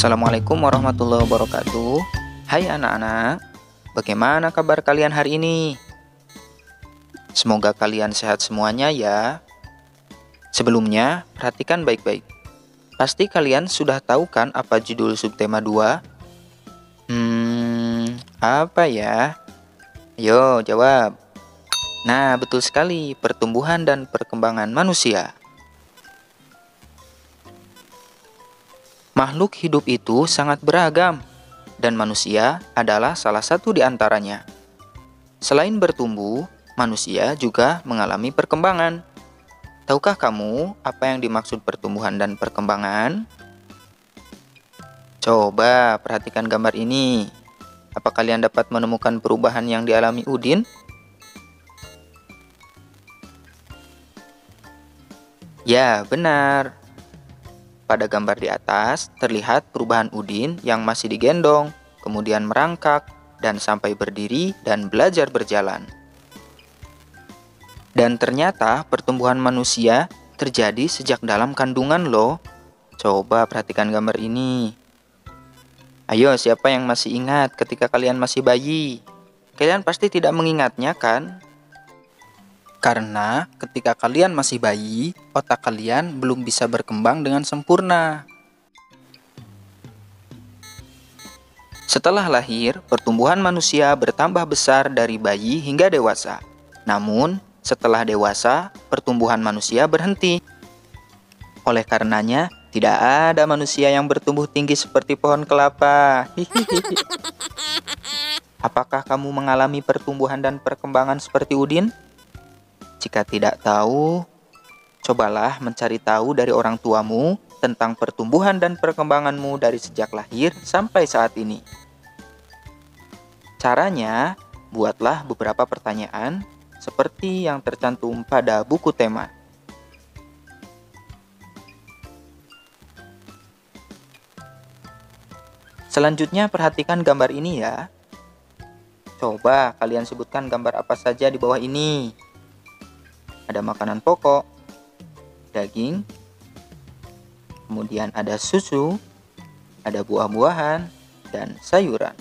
Assalamualaikum warahmatullahi wabarakatuh. Hai anak-anak, bagaimana kabar kalian hari ini? Semoga kalian sehat semuanya ya. Sebelumnya, perhatikan baik-baik. Pasti kalian sudah tahu kan apa judul subtema 2? Apa ya? Ayo jawab. Nah, betul sekali, pertumbuhan dan perkembangan manusia. Makhluk hidup itu sangat beragam, dan manusia adalah salah satu di antaranya. Selain bertumbuh, manusia juga mengalami perkembangan. Tahukah kamu apa yang dimaksud pertumbuhan dan perkembangan? Coba perhatikan gambar ini. Apa kalian dapat menemukan perubahan yang dialami Udin? Ya, benar. Pada gambar di atas, terlihat perubahan Udin yang masih digendong, kemudian merangkak, dan sampai berdiri dan belajar berjalan. Dan ternyata pertumbuhan manusia terjadi sejak dalam kandungan loh. Coba perhatikan gambar ini. Ayo, siapa yang masih ingat ketika kalian masih bayi? Kalian pasti tidak mengingatnya kan? Karena ketika kalian masih bayi, otak kalian belum bisa berkembang dengan sempurna. Setelah lahir, pertumbuhan manusia bertambah besar dari bayi hingga dewasa. Namun, setelah dewasa, pertumbuhan manusia berhenti. Oleh karenanya, tidak ada manusia yang bertumbuh tinggi seperti pohon kelapa. Apakah kamu mengalami pertumbuhan dan perkembangan seperti Udin? Jika tidak tahu, cobalah mencari tahu dari orang tuamu tentang pertumbuhan dan perkembanganmu dari sejak lahir sampai saat ini. Caranya, buatlah beberapa pertanyaan seperti yang tercantum pada buku tema. Selanjutnya, perhatikan gambar ini ya. Coba kalian sebutkan gambar apa saja di bawah ini. Ada makanan pokok, daging, kemudian ada susu, ada buah-buahan, dan sayuran.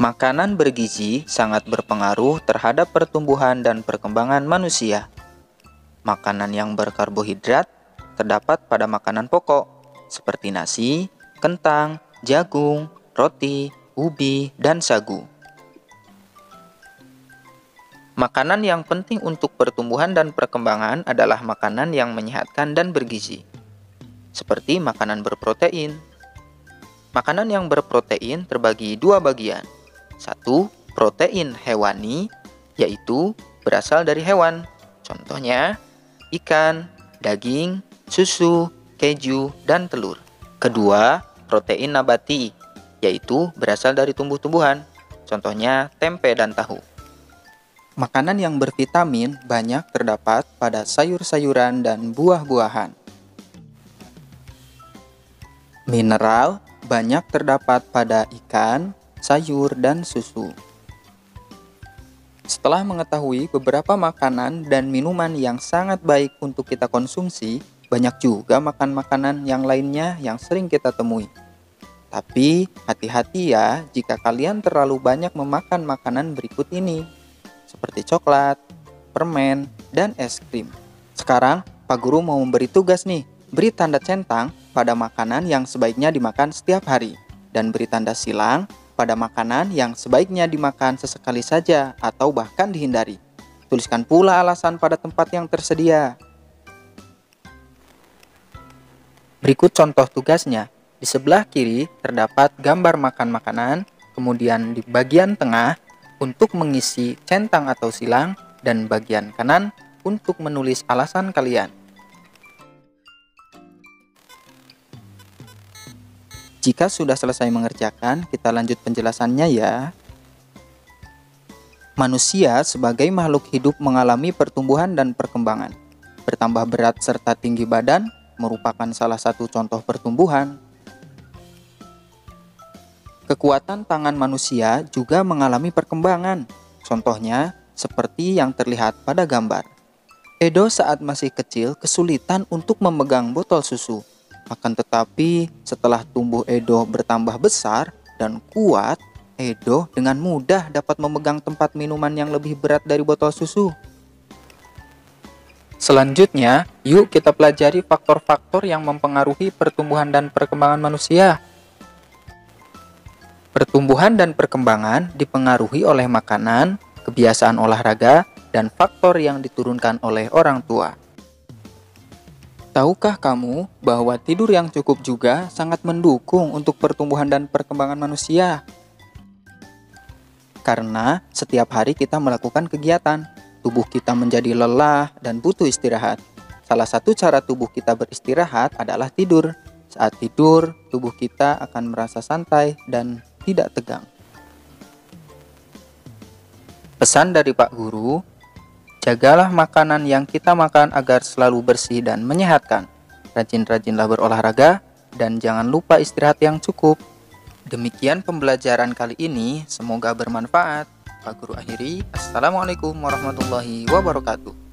Makanan bergizi sangat berpengaruh terhadap pertumbuhan dan perkembangan manusia. Makanan yang berkarbohidrat terdapat pada makanan pokok, seperti nasi, kentang, jagung, roti, ubi, dan sagu. Makanan yang penting untuk pertumbuhan dan perkembangan adalah makanan yang menyehatkan dan bergizi, seperti makanan berprotein. Makanan yang berprotein terbagi dua bagian. Satu, protein hewani, yaitu berasal dari hewan. Contohnya, ikan, daging, susu, keju, dan telur. Kedua, protein nabati, yaitu berasal dari tumbuh-tumbuhan. Contohnya, tempe dan tahu. Makanan yang bervitamin banyak terdapat pada sayur-sayuran dan buah-buahan. Mineral banyak terdapat pada ikan, sayur, dan susu. Setelah mengetahui beberapa makanan dan minuman yang sangat baik untuk kita konsumsi, banyak juga makanan yang lainnya yang sering kita temui. Tapi hati-hati ya jika kalian terlalu banyak memakan makanan berikut ini, seperti coklat, permen, dan es krim. Sekarang, Pak Guru mau memberi tugas nih, beri tanda centang pada makanan yang sebaiknya dimakan setiap hari, dan beri tanda silang pada makanan yang sebaiknya dimakan sesekali saja atau bahkan dihindari. Tuliskan pula alasan pada tempat yang tersedia. Berikut contoh tugasnya. Di sebelah kiri terdapat gambar makan makanan, kemudian di bagian tengah untuk mengisi centang atau silang, dan bagian kanan untuk menulis alasan kalian. Jika sudah selesai mengerjakan, kita lanjut penjelasannya ya. Manusia sebagai makhluk hidup mengalami pertumbuhan dan perkembangan. Bertambah berat serta tinggi badan merupakan salah satu contoh pertumbuhan. Kekuatan tangan manusia juga mengalami perkembangan. Contohnya, seperti yang terlihat pada gambar. Edo saat masih kecil kesulitan untuk memegang botol susu. Akan tetapi, setelah tumbuh Edo bertambah besar dan kuat, Edo dengan mudah dapat memegang tempat minuman yang lebih berat dari botol susu. Selanjutnya, yuk kita pelajari faktor-faktor yang mempengaruhi pertumbuhan dan perkembangan manusia. Pertumbuhan dan perkembangan dipengaruhi oleh makanan, kebiasaan olahraga, dan faktor yang diturunkan oleh orang tua. Tahukah kamu bahwa tidur yang cukup juga sangat mendukung untuk pertumbuhan dan perkembangan manusia? Karena setiap hari kita melakukan kegiatan, tubuh kita menjadi lelah dan butuh istirahat. Salah satu cara tubuh kita beristirahat adalah tidur. Saat tidur, tubuh kita akan merasa santai dan tidak tegang. Pesan dari Pak Guru, jagalah makanan yang kita makan agar selalu bersih dan menyehatkan. Rajin-rajinlah berolahraga dan jangan lupa istirahat yang cukup. Demikian pembelajaran kali ini, semoga bermanfaat. Pak Guru akhiri, Assalamualaikum warahmatullahi wabarakatuh.